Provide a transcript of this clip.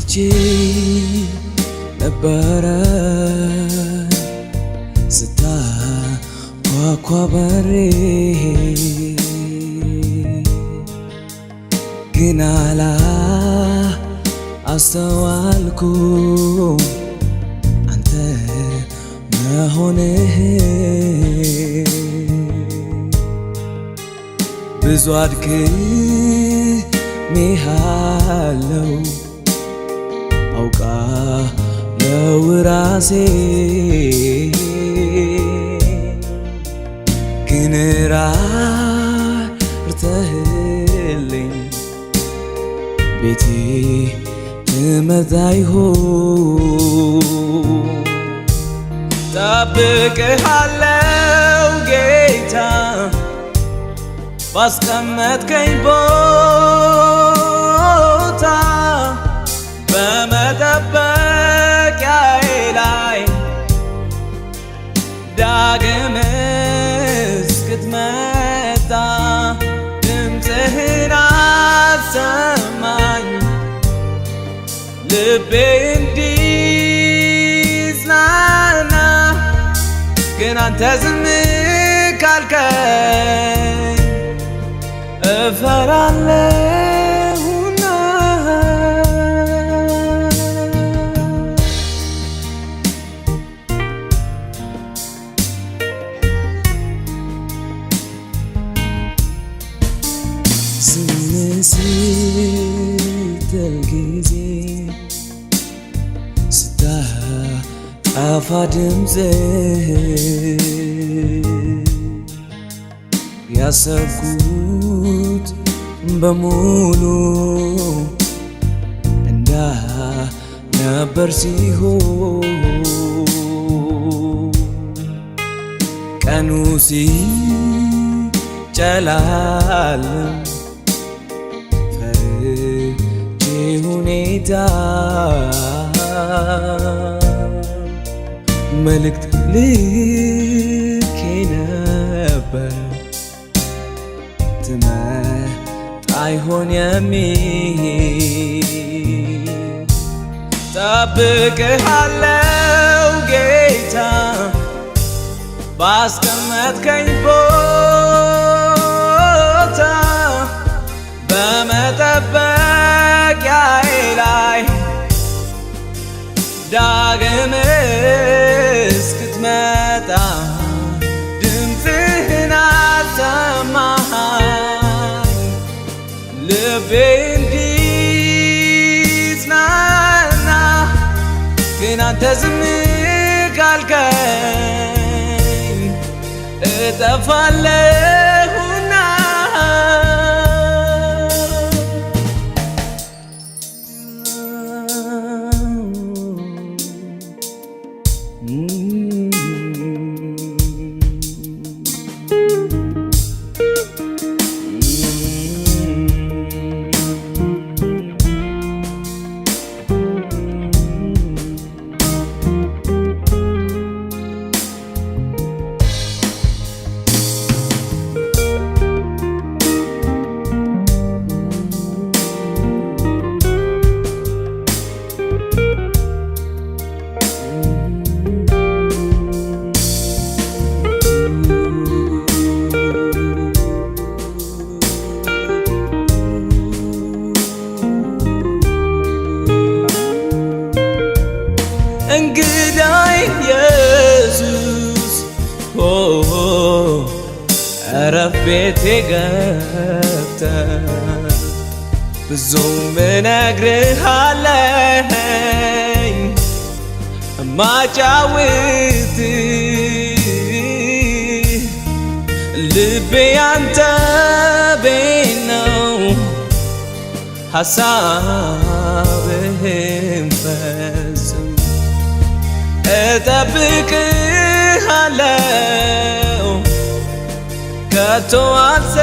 መጥቼ ነበረ ስታንኳኳ በሬ ግን አላስተዋልኩም አንተ መሆንህን ብዙ አድክሜሃለው አውቃለው ራሴ ግን ራርተህልኝ ቤቴ ትመጣ ይሆን ጠብቅሃለው ጌታ ባስቀመጥከኝ ቦታ በመጠበቂያዬ ላይ ዳግም እስክትመጣ ድምፅህን አሰማኝ ልቤ እንዲጽናና ግን አንተ ዝም ካልከኝ እፈራለሁና ዝም ስትል ጊዜ ስታጠፋ ድምፅህ ያሰብኩት በሙሉ እንዳልነበር ሲሆን ቀኑ ሲጨላልም ፈርቼ ሁኔታ መልእክት ልኬ ነበር ትመጣ ይሆን የሚል ጠብቅሃለው ጌታ ባስቀመጥከኝ ቦታ በመጠበቂያዬ ላይ ዳግም እስክትመጣ ድምፅህን አሰማኝ ልቤ እንዲጽናና ግን አንተ ዝም ካልከኝ እጠፋለሁና እንግዳይ ኢየሱስ እረፍ ቤቴ ገብተህ ብዙ ምነግርሃለኝ እማጫውትህ ልቤ ያንተ ቤት ነው ሐሳብህን ፈጽም እጠብቅሃለው ከቶ አልሰ